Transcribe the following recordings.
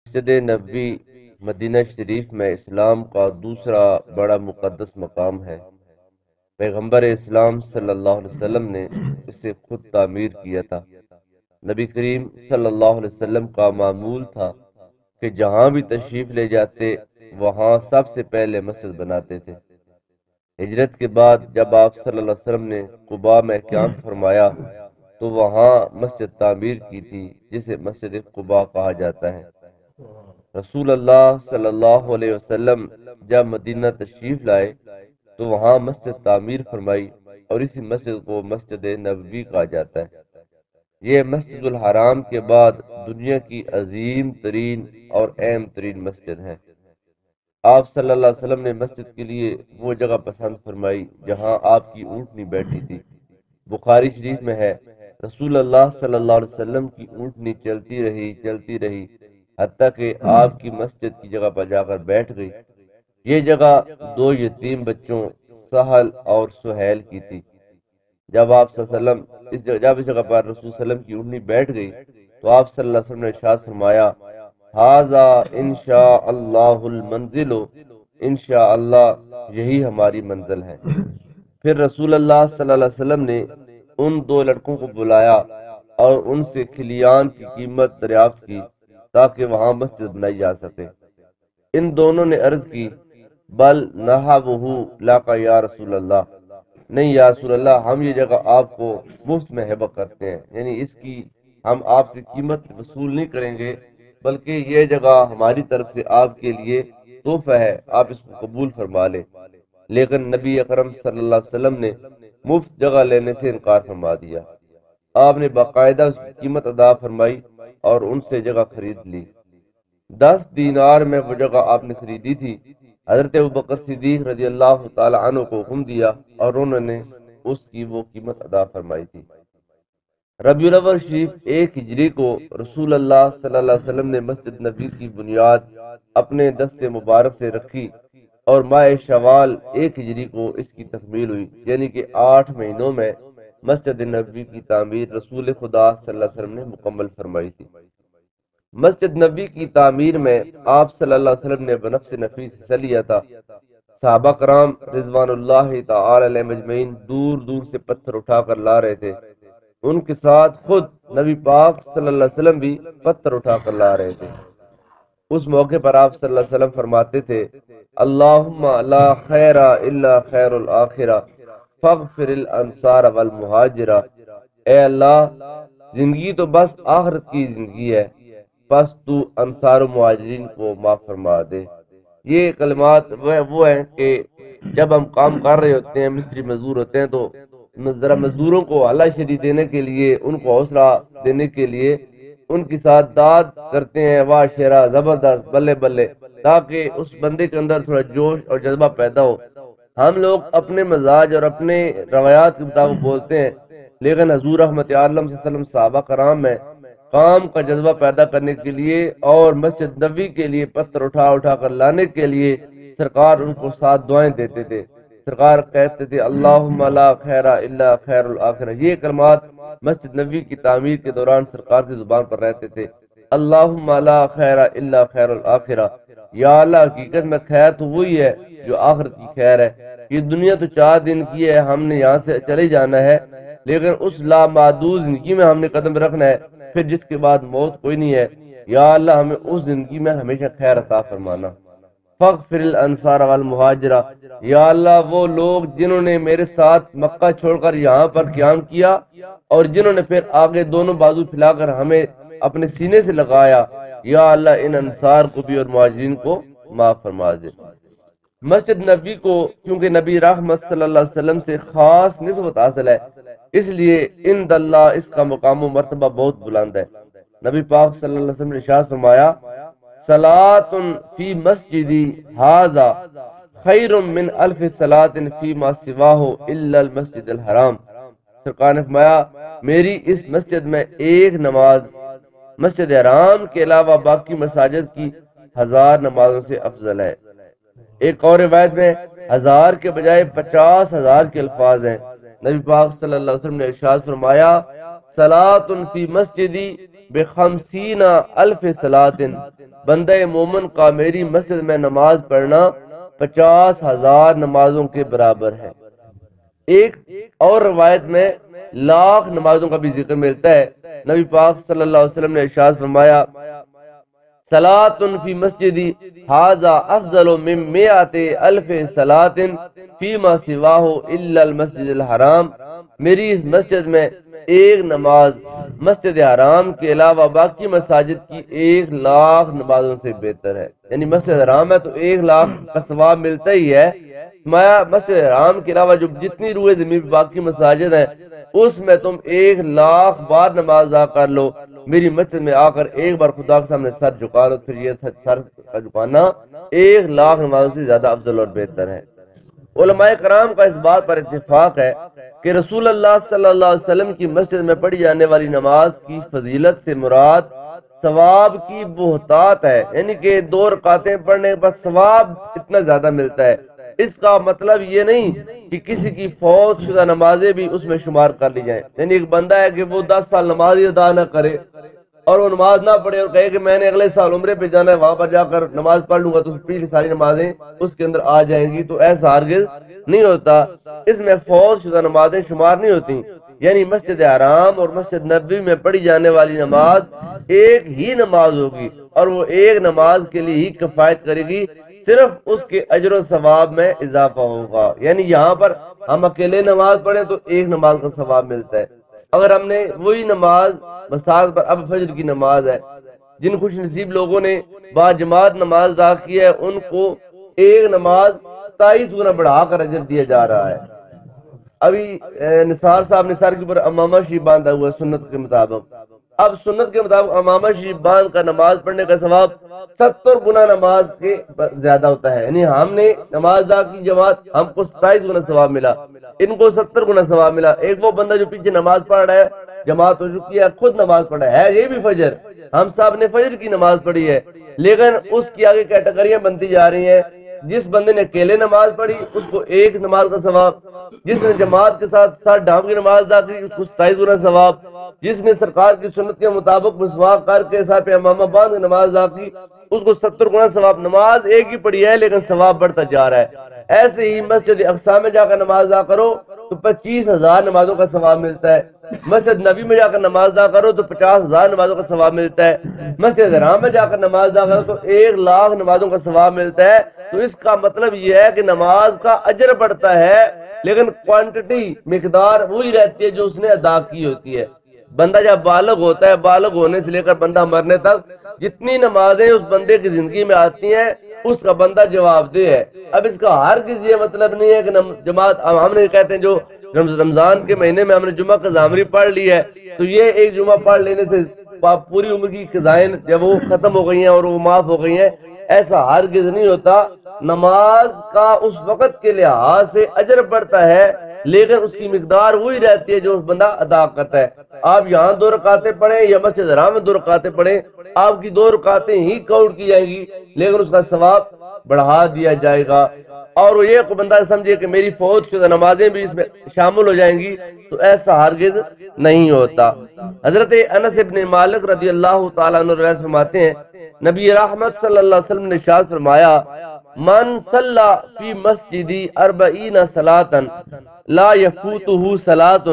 مسجد نبوی مدینہ شریف میں اسلام کا دوسرا بڑا مقدس مقام ہے۔ پیغمبر اسلام صلی اللہ علیہ وسلم نے اسے خود تعمیر کیا تھا۔ نبی کریم صلی اللہ علیہ وسلم کا معمول تھا کہ جہاں بھی تشریف لے جاتے وہاں سب سے پہلے مسجد بناتے تھے۔ ہجرت کے بعد جب آپ صلی اللہ علیہ وسلم نے قباء میں قیام فرمایا تو وہاں مسجد تعمیر کی تھی جسے مسجد قباء کہا جاتا ہے۔ رسول اللہ صلی اللہ علیہ وسلم جب مدینہ تشریف لائے تو وہاں مسجد تعمیر فرمائی اور اسی مسجد کو مسجد نبوی کہا جاتا ہے۔ یہ مسجد الحرام کے بعد دنیا کی عظیم ترین اور اہم ترین مسجد ہے۔ آپ صلی اللہ علیہ وسلم نے مسجد کے لیے وہ جگہ پسند فرمائی جہاں آپ کی اونٹنی بیٹھی تھی۔ بخاری شریف میں ہے، رسول اللہ صلی اللہ علیہ وسلم کی اونٹنی چلتی رہی حتیٰ کہ آپ کی مسجد کی جگہ پر جا کر بیٹھ گئی۔ یہ جگہ دو یتیم بچوں سہل اور سہیل کی تھی۔ جب آپ صلی اللہ علیہ وسلم جب اس جگہ پر رسول صلی اللہ علیہ وسلم کی اونٹنی بیٹھ گئی تو آپ صلی اللہ علیہ وسلم نے ارشاد فرمایا، ھذا انشاء اللہ المنزل، انشاء اللہ یہی ہماری منزل ہے۔ پھر رسول اللہ صلی اللہ علیہ وسلم نے ان دو لڑکوں کو بلایا اور ان سے کھلیان کی قیمت دریافت کی تاکہ وہاں مسجد بنائی جا سکے۔ ان دونوں نے عرض کی، بل نہبہ لک یا رسول اللہ، نہیں یا رسول اللہ، ہم یہ جگہ آپ کو مفت میں ہبہ کرتے ہیں، یعنی اس کی ہم آپ سے قیمت وصول نہیں کریں گے بلکہ یہ جگہ ہماری طرف سے آپ کے لیے تحفہ ہے، آپ اس کو قبول فرما لیں۔ لیکن نبی اکرم صلی اللہ علیہ وسلم نے مفت جگہ لینے سے انکار فرما دیا۔ آپ نے باقاعدہ اس کی قیمت ادا فرمائی اور ان سے جگہ خرید لی۔ 10 دینار میں وہ جگہ آپ نے خریدی تھی۔ حضرت ابوبکر صدیق رضی اللہ تعالی عنہ کو حکم دیا اور انہوں نے اس کی وہ قیمت ادا فرمائی تھی۔ ربیع الاول شریف 1 ہجری کو رسول اللہ صلی اللہ علیہ وسلم نے مسجد نبی کی بنیاد اپنے دست مبارک سے رکھی اور ماہ شوال 1 ہجری کو اس کی تکمیل ہوئی، یعنی کہ 8 مہینوں میں مسجد نبی کی تعمیر رسول خدا صلی اللہ علیہ وسلم نے مکمل فرمائی تھی۔ مسجد نبی کی تعمیر میں آپ صلی اللہ علیہ وسلم نے بنفس نفیس حصہ لیا تھا۔ صحابہ کرام رضوان اللہ تعالی علیہ مجمعین دور دور سے پتھر اٹھا کر لا رہے تھے۔ ان کے ساتھ خود نبی پاک صلی اللہ علیہ وسلم بھی پتھر اٹھا کر لا رہے تھے۔ اس موقع پر آپ صلی اللہ علیہ وسلم فرماتے تھے، اللہم لا خیر الا خیر الآخرہ فاغفر الانصار والمہاجرہ، اے اللہ زندگی تو بس آخرت کی زندگی ہے، بس تو انصار و مہاجرین کو معاف فرما دے۔ یہ کلمات وہ ہیں کہ جب ہم کام کر رہے ہوتے ہیں، مستری مزدور ہوتے ہیں، تو ذرا مزدوروں کو اللہ شری دینے کے لیے، ان کو حوصلہ دینے کے لیے ان کے ساتھ داد کرتے ہیں، واہ شیرا زبردست بلے بلے، تاکہ اس بندے کے اندر تھوڑا جوش اور جذبہ پیدا ہو۔ ہم لوگ اپنے مزاج اور اپنے روایات کے مطابق بولتے ہیں، لیکن حضور رحمت عالم صلی اللہ علیہ وسلم صحابہ کرام میں کام کا جذبہ پیدا کرنے کے لیے اور مسجد نبوی کے لیے پتھر اٹھا کر لانے کے لیے سرکار ان کو ساتھ دعائیں دیتے تھے۔ سرکار کہتے تھے، اللہم لا خیر الا خیر الآخرہ۔ یہ کلمات مسجد نبوی کی تعمیر کے دوران سرکار کی زبان پر رہتے تھے، اللہم لا خیر الا خیر الآخرہ، یا اللہ حقیقت میں خیر تو وہی ہے جو آخرت کی خیر ہے۔ یہ دنیا تو 4 دن کی ہے، ہم نے یہاں سے چلے جانا ہے، لیکن اس لامحدود زندگی میں ہم نے قدم رکھنا ہے، پھر جس کے بعد موت کوئی نہیں ہے۔ یا اللہ ہمیں اس زندگی میں ہمیشہ خیر عطا فرمانا۔ فاغفر الانصار والمہاجرہ، یا اللہ وہ لوگ جنہوں نے میرے ساتھ مکہ چھوڑ کر یہاں پر قیام کیا اور جنہوں نے پھر آگے دونوں بازو پھیلا کر ہمیں اپنے سینے سے لگایا، یا اللہ ان انصار کو بھی اور مہاجرین کو معاف فرما دے۔ مسجد نبی کو کیونکہ نبی رحمت صلی اللہ علیہ وسلم سے خاص نسبت حاصل ہے، اس لیے عند اللہ اس کا مقام و مرتبہ بہت بلند ہے۔ نبی پاک صلی اللہ علیہ وسلم نے ارشاد فرمایا، صلاۃ فی مسجدی ھذا خیر من الف صلاۃ فیما سواہ الا المسجد الحرام۔ سرکار نے فرمایا، میری اس مسجد میں ایک نماز مسجد حرام کے علاوہ باقی مساجد کی 1000 نمازوں سے افضل ہے۔ ایک اور روایت میں 1000 کے بجائے 50,000 کے الفاظ ہیں۔ نبی پاک صلی اللہ علیہ وسلم نے ارشاد فرمایا، صلاۃ فی مسجدی ب50,000 صلاۃ، بندہ مومن کا میری مسجد میں نماز پڑھنا 50,000 نمازوں کے برابر ہے۔ ایک اور روایت میں لاکھ نمازوں کا بھی ذکر ملتا ہے۔ نبی پاک صلی اللہ علیہ وسلم نے ارشاد فرمایا، صلاۃ فی مسجدی ھذا افضل من 100,000 صلاۃ فیما سواہ الا المسجد الحرام، میری اس مسجد میں ایک نماز مسجد حرام کے علاوہ باقی مساجد کی 1,00,000 نمازوں سے بہتر ہے۔ یعنی مسجد حرام ہے تو 1,00,000 کا ثواب ملتا ہی ہے۔ مسجد حرام کے علاوہ جو جتنی روئے زمین پہ باقی مساجد ہیں اس میں تم 1,00,000 بار نماز ادا کر لو، میری مسجد میں آ کر ایک بار خدا کے سامنے سر جھکا دو، پھر یہ سر کا جھکانا 1,00,000 نمازوں سے زیادہ افضل اور بہتر ہے۔ علماء کرام کا اس بات پر اتفاق ہے کہ رسول اللہ صلی اللہ علیہ وسلم کی مسجد میں پڑھی جانے والی نماز کی فضیلت سے مراد ثواب کی بہتات ہے، یعنی کہ 2 رکعتیں پڑھنے پر ثواب اتنا زیادہ ملتا ہے۔ اس کا مطلب یہ نہیں کہ کسی کی فوت شدہ نمازیں بھی اس میں شمار کر لی جائیں، یعنی ایک بندہ ہے کہ وہ 10 سال نماز ہی ادا نہ کرے اور وہ نماز نہ پڑھے اور کہے کہ میں نے اگلے سال عمرے پہ جانا ہے، وہاں پر جا کر نماز پڑھ لوں گا تو پچھلی ساری نمازیں اس کے اندر آ جائیں گی، تو ایسا ہرگز نہیں ہوتا۔ اس میں فوت شدہ نمازیں شمار نہیں ہوتی، یعنی مسجد حرام اور مسجد نبوی میں پڑھی جانے والی نماز ایک ہی نماز ہوگی اور وہ ایک نماز کے لیے ہی کفایت کرے گی، صرف اس کے اجر و ثواب میں اضافہ ہوگا۔ یعنی یہاں پر ہم اکیلے نماز پڑھیں تو ایک نماز کا ثواب ملتا ہے، اگر ہم نے وہی نماز مثال پر اب فجر کی نماز ہے، جن خوش نصیب لوگوں نے با جماعت نماز ادا کی ہے ان کو ایک نماز 27 گنا بڑھا کر اجر دیا جا رہا ہے۔ ابھی نثار صاحب نے سر کے اوپر امامہ شریف باندھا ہوا ہے سنت کے مطابق، اب سنت کے مطابق امامہ شریف باندھ کر نماز پڑھنے کا ثواب 70 گنا نماز کے زیادہ ہوتا ہے، یعنی ہم نے نماز ادا کی جماعت، ہم کو 27 گنا ثواب ملا، ان کو 70 گنا ثواب ملا۔ ایک وہ بندہ جو پیچھے نماز پڑھ رہا ہے، جماعت ہو چکی ہے، خود نماز پڑھا ہے یہ بھی فجر، ہم صاحب نے فجر کی نماز پڑھی ہے، لیکن اس کی آگے کیٹیگریاں بنتی جا رہی ہیں۔ جس بندے نے اکیلے نماز پڑھی اس کو ایک نماز کا ثواب، جس نے جماعت کے ساتھ سر ڈھانپ کی نماز ادا کی اس کو 27 گنا ثواب، جس نے سرکار کی سنت کے مطابق مسواک کر کے سر پہ امامہ باندھ کے نماز ادا کی اس کو 70 گنا ثواب۔ نماز ایک ہی پڑھی ہے لیکن ثواب بڑھتا جا رہا ہے۔ ایسے ہی مسجد اقصی میں جا کر نماز ادا کرو تو 25,000 نمازوں کا ثواب ملتا ہے، مسجد نبی میں جا کر نماز ادا کرو تو 50,000 نمازوں کا ثواب ملتا ہے، مسجد حرام میں جا کر نماز ادا کرو تو 1,00,000 نمازوں کا ثواب ملتا ہے۔ تو اس کا مطلب یہ ہے کہ نماز کا اجر بڑھتا ہے لیکن کوانٹٹی مقدار وہی رہتی ہے جو اس نے ادا کی ہوتی ہے۔ بندہ جب بالغ ہوتا ہے، بالغ ہونے سے لے کر بندہ مرنے تک جتنی نمازیں اس بندے کی زندگی میں آتی ہیں اس کا بندہ جواب دہ ہے۔ اب اس کا ہرگز یہ مطلب نہیں ہے کہ جماعت ہم نے کہتے ہیں جو رمضان کے مہینے میں ہم نے جمعہ قضامری پڑھ لی ہے تو یہ ایک جمعہ پڑھ لینے سے پوری عمر کی قضائیں جب وہ ختم ہو گئی ہیں اور وہ معاف ہو گئی ہیں، ایسا ہرگز نہیں ہوتا۔ نماز کا اس وقت کے لحاظ سے اجر بڑھتا ہے لیکن اس کی مقدار وہی رہتی ہے جو اس بندہ ادا کرتا ہے۔ آپ یہاں 2 رکعتیں پڑھیں یا مسجد حرام میں 2 رکعتیں پڑھیں، آپ کی 2 رکعتیں ہی کاؤنٹ کی جائیں گی لیکن اس کا ثواب بڑھا دیا جائے گا۔ اور وہ یہ بندہ سمجھے کہ میری فوت شدہ نمازیں بھی اس میں شامل ہو جائیں گی تو ایسا ہرگز نہیں ہوتا۔ حضرت انس بن مالک رضی اللہ تعالیٰ عنہ روایت فرماتے ہیں نبی رحمت صلی اللہ علیہ وسلم نے ارشاد فرمایا، من صلی فی مسجدی 40 صلاۃ لا یفوتہ صلاۃ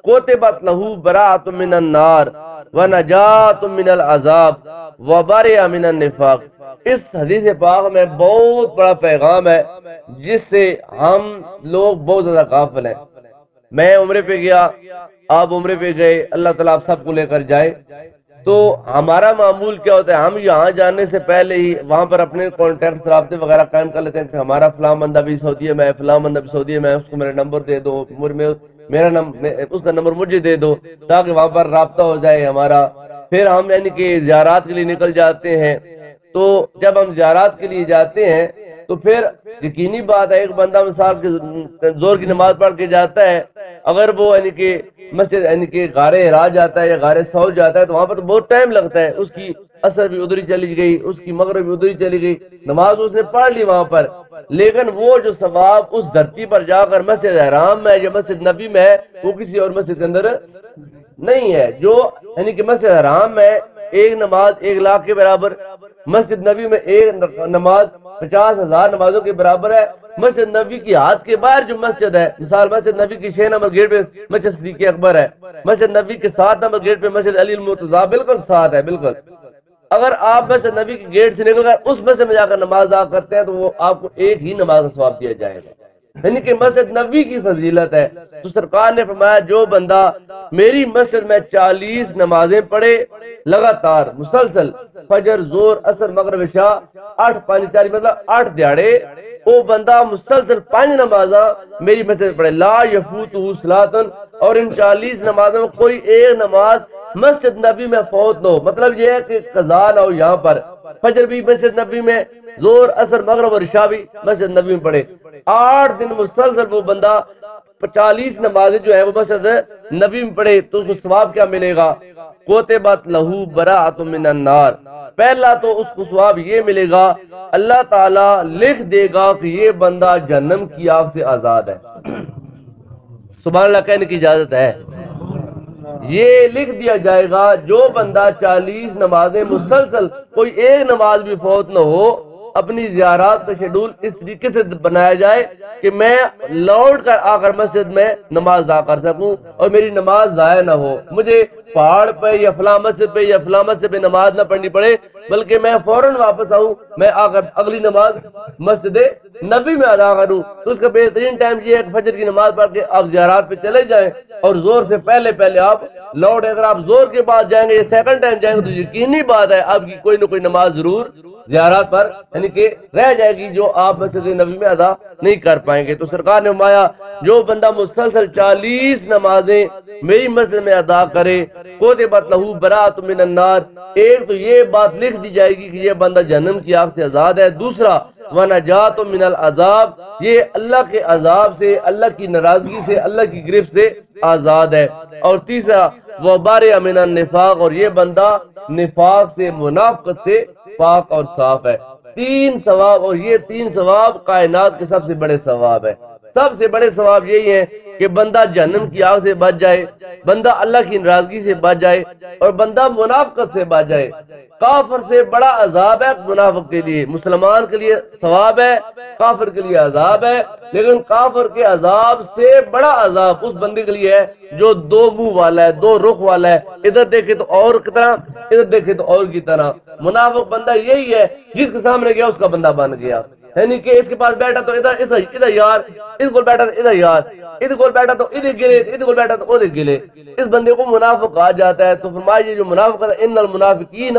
کتبت لہ براءۃ من النار ونجاۃ من العذاب وبرئ من النفاق۔ اس حدیث پاک میں بہت بڑا پیغام ہے جس سے ہم لوگ بہت زیادہ غافل ہیں۔ میں عمرے پہ گیا، آپ عمرے پہ گئے، اللہ تعالیٰ آپ سب کو لے کر جائے، تو ہمارا معمول کیا ہوتا ہے، ہم یہاں جانے سے پہلے ہی وہاں پر اپنے کانٹیکٹ رابطے وغیرہ قائم کر لیتے ہیں کہ ہمارا فلاں بندہ بھی سعودی میں، فلاں بندہ بھی سعودی میں، اس کو میرا نمبر دے دو، میرا اس کا نمبر مجھے دے دو تاکہ وہاں پر رابطہ ہو جائے ہمارا۔ پھر ہم یعنی کہ زیارات کے لیے نکل جاتے ہیں، تو جب ہم زیارات کے لیے جاتے ہیں تو پھر یقینی بات ہے ایک بندہ مثال کے زور کی نماز پڑھ کے جاتا ہے، اگر وہ یعنی کہ مسجد یعنی کہ غار حرا جاتا ہے یا غار ثور جاتا ہے تو وہاں پر تو بہت ٹائم لگتا ہے، اس کی عصر بھی ادھر ہی چلی گئی، اس کی مغرب بھی ادھر ہی چلی گئی، نماز اس نے پڑھ لی وہاں پر، لیکن وہ جو ثواب اس دھرتی پر جا کر مسجد حرام میں یا مسجد نبی میں ہے وہ کسی اور مسجد کے اندر نہیں ہے. جو یعنی کہ مسجد حرام میں ایک نماز 1,00,000 کے برابر، مسجد نبی میں ایک نماز 50,000 نمازوں کے برابر ہے. مسجد نبی کی ہاتھ کے باہر جو مسجد ہے، مثال مسجد نبی کی 6 نمبر گیٹ پہ مسجد صدیق اکبر ہے، مسجد نبی کے 7 نمبر گیٹ پہ مسجد علی المرتضیٰ، بالکل ساتھ ہے. بالکل اگر آپ مسجد نبی کے گیٹ سے نکل کر اس مسجد میں جا کر نماز ادا کرتے ہیں تو وہ آپ کو ایک ہی نماز کا ثواب دیا جائے گا. یعنی کہ مسجد نبی کی فضیلت ہے. تو سرکار نے فرمایا جو بندہ میری مسجد میں 40 نمازیں پڑھے لگاتار مسلسل، فجر، ظہر، عصر، مغرب، عشاء، 8 5 4 مطلب 8 دیہڑے، وہ بندہ مسلسل 5 نمازاں میری مسجد میں پڑھے، لا یفوتہ صلاۃ، اور ان 40 نمازوں میں کوئی ایک نماز مسجد نبی میں فوت نہ ہو. مطلب یہ ہے کہ قضا نہ ہو. یہاں پر فجر بھی مسجد نبی میں، ظہر، عصر، مغرب اور عشاء بھی مسجد نبی میں پڑھے، 8 دن مسلسل وہ بندہ 40 نمازیں جو ہے وہ مسجد نبی میں پڑھے تو اس کو ثواب کیا ملے گا؟ کوتبت لہو براءۃ من النار. پہلا تو اس کو ثواب یہ ملے گا، اللہ تعالیٰ لکھ دے گا کہ یہ بندہ جہنم کی آگ سے آزاد ہے. سبحان اللہ کہنے کی اجازت ہے. یہ لکھ دیا جائے گا جو بندہ 40 نمازیں مسلسل کوئی ایک نماز بھی فوت نہ ہو، اپنی زیارات کا شیڈول اس طریقے سے بنایا جائے کہ میں لوٹ کر آ کر مسجد میں نماز ادا کر سکوں اور میری نماز ضائع نہ ہو، مجھے پہاڑ پہ یا فلاں مسجد پہ یا فلاں مسجد پہ نماز نہ پڑھنی پڑے، بلکہ میں فوراً واپس آؤں، میں آ کر اگلی نماز مسجد نبی میں ادا کروں. تو اس کا بہترین ٹائم یہ ہے کہ فجر کی نماز پڑھ کے آپ زیارات پہ چلے جائیں اور زور سے پہلے آپ لوٹیں. اگر آپ زور کے بعد جائیں گے یا سیکنڈ ٹائم جائیں گے تو یقینی بات ہے آپ کی کوئی نہ کوئی نماز ضرور زیارات پر یعنی کہ رہ جائے گی جو آپ مسجد نبی میں ادا نہیں کر پائیں گے. تو سرکار نے فرمایا جو بندہ مسلسل 40 نمازیں میری مسجد میں ادا کرے، کوتبت لہو براءۃ من النار، ایک تو یہ بات لکھ دی جائے گی کہ یہ بندہ جہنم کی آگ سے آزاد ہے. دوسرا ونجات من العذاب، یہ اللہ کے عذاب سے، اللہ کی ناراضگی سے، اللہ کی گرفت سے آزاد ہے. اور تیسرا وبارئ من النفاق، اور یہ بندہ نفاق سے، منافقت سے پاک اور صاف ہے. 3 ثواب، اور یہ 3 ثواب کائنات کے سب سے بڑے ثواب ہے. سب سے بڑے ثواب یہی ہے کہ بندہ جہنم کی آگ سے بچ جائے، بندہ اللہ کی ناراضگی سے بچ جائے اور بندہ منافقت سے بچ جائے. کافر سے بڑا عذاب ہے منافق کے لیے، مسلمان کے لیے ثواب ہے، کافر کے لیے عذاب ہے. لیکن کافر کے عذاب سے بڑا عذاب اس بندے کے لیے ہے جو 2 منہ والا ہے، 2 رخ والا ہے، ادھر دیکھے تو اور کی طرح، ادھر دیکھے تو اور کی طرح. منافق بندہ یہی ہے جس کے سامنے گیا اس کا بندہ بن گیا، یعنی کہ اس کے پاس بیٹھا تو ادھر یار، اس کو بیٹھا تو ادھر یار، ادھر کو بیٹھا تو ادھر گلے، ادھر کو بیٹھا تو ادھر گلے. اس بندے کو منافق کہا جاتا ہے. تو فرمایا یہ جو منافق ہے، ان المنافقین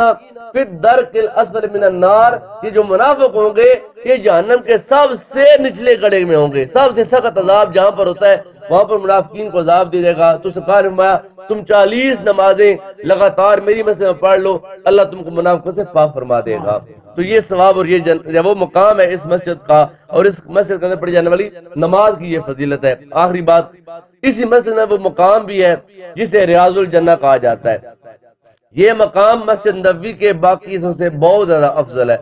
فی الدرک الاسفل من النار، یہ جو منافق ہوں گے یہ جہنم کے سب سے نچلے گڑھے میں ہوں گے. سب سے سخت عذاب جہاں پر ہوتا ہے وہاں پر منافقین کو عذاب دیا جائے گا. تو سرکار نے فرمایا تم 40 نمازیں لگاتار میری مسجد میں پڑھ لو، اللہ تم کو منافقت سے پاک فرما دے گا. تو یہ ثواب اور یہ وہ مقام ہے اس مسجد کا، اور اس مسجد کے اندر پڑھی جانے والی نماز کی یہ فضیلت ہے. آخری بات، اسی مسجد میں وہ مقام بھی ہے جسے ریاض الجنہ کہا جاتا ہے. یہ مقام مسجد نبوی کے باقی حصوں سے بہت زیادہ افضل ہے.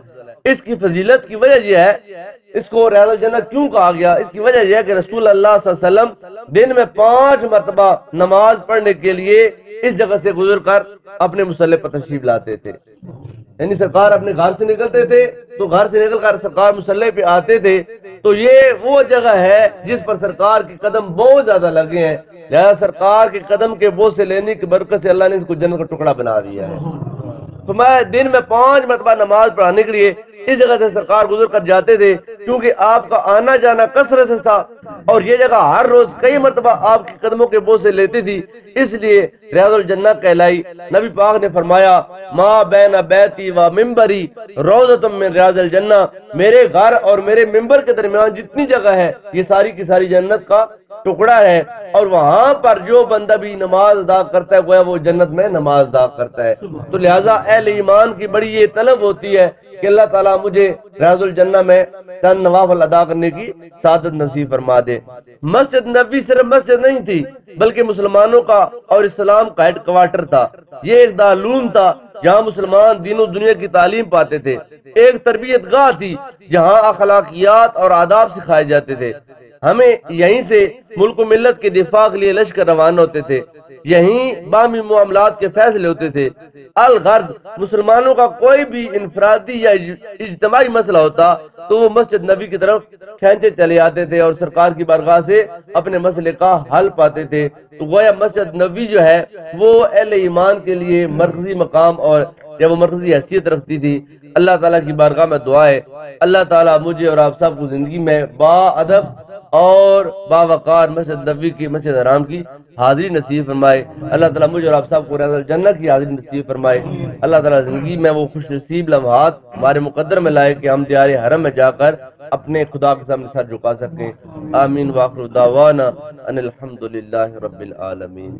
اس کی فضیلت کی وجہ یہ ہے، اس کو ریاض الجنہ کیوں کہا گیا؟ اس کی وجہ یہ ہے کہ رسول اللہ صلی اللہ علیہ وسلم دن میں 5 مرتبہ نماز پڑھنے کے لیے اس جگہ سے گزر کر اپنے مصلی پر تشریف لاتے تھے. یعنی سرکار اپنے گھر سے نکلتے تھے تو گھر سے نکل کر سرکار مصلی پہ آتے تھے. تو یہ وہ جگہ ہے جس پر سرکار کے قدم بہت زیادہ لگے ہیں، لہذا سرکار کے قدم کے بوسے سے لینے کی برکت سے اللہ نے اس کو جنت کا ٹکڑا بنا دیا ہے. تو میں دن میں 5 مرتبہ نماز پڑھانے کے لیے اس جگہ سے سرکار گزر کر جاتے تھے، کیونکہ آپ کا آنا جانا کثرت سے تھا اور یہ جگہ ہر روز کئی مرتبہ آپ کے قدموں کے بوسے لیتی تھی، اس لیے ریاض الجنہ کہلائی. نبی پاک نے فرمایا ما بین بیتی و ممبری روضۃ من ریاض الجنہ، میرے گھر اور میرے ممبر کے درمیان جتنی جگہ ہے یہ ساری کی ساری جنت کا ٹکڑا ہے، اور وہاں پر جو بندہ بھی نماز ادا کرتا ہے گویا وہ جنت میں نماز ادا کرتا ہے. تو لہٰذا اہل ایمان کی بڑی یہ طلب ہوتی ہے کہ اللہ تعالیٰ مجھے ریاض الجنہ میں چند نوافل ادا کرنے کی سعادت نصیب فرما دے. مسجد نبوی صرف مسجد نہیں تھی بلکہ مسلمانوں کا اور اسلام کا ہیڈ کوارٹر تھا. یہ ایک دارالعلوم تھا جہاں مسلمان دین و دنیا کی تعلیم پاتے تھے. ایک تربیت گاہ تھی جہاں اخلاقیات اور آداب سکھائے جاتے تھے. ہمیں یہیں سے ملک و ملت کے دفاع کے لیے لشکر روانہ ہوتے تھے. یہیں باہمی معاملات کے فیصلے ہوتے تھے۔ الغرض مسلمانوں کا کوئی بھی انفرادی یا اجتماعی مسئلہ ہوتا تو وہ مسجد نبی کی طرف کھینچے چلے آتے تھے اور سرکار کی بارگاہ سے اپنے مسئلے کا حل پاتے تھے۔ تو گویا مسجد نبی جو ہے وہ اہل ایمان کے لیے مرکزی مقام اور جب وہ مرکزی حیثیت رکھتی تھی۔ اللہ تعالیٰ کی بارگاہ میں دعا ہے اللہ تعالیٰ مجھے اور آپ سب کو زندگی میں با ادب اور باوقار مسجد نبی کی مسجد حرام کی حاضری نصیب فرمائے۔ اللہ تعالیٰ مجھے اور آپ سب کو ریاض الجنہ کی حاضری نصیب فرمائے۔ اللہ تعالیٰ زندگی میں وہ خوش نصیب لمحات ہمارے مقدر میں لائے کہ ہم دیار حرم میں جا کر اپنے خدا کے سامنے سر جھکا سکیں۔ آمین۔ وآخر دعوانا ان الحمد للہ رب العالمین۔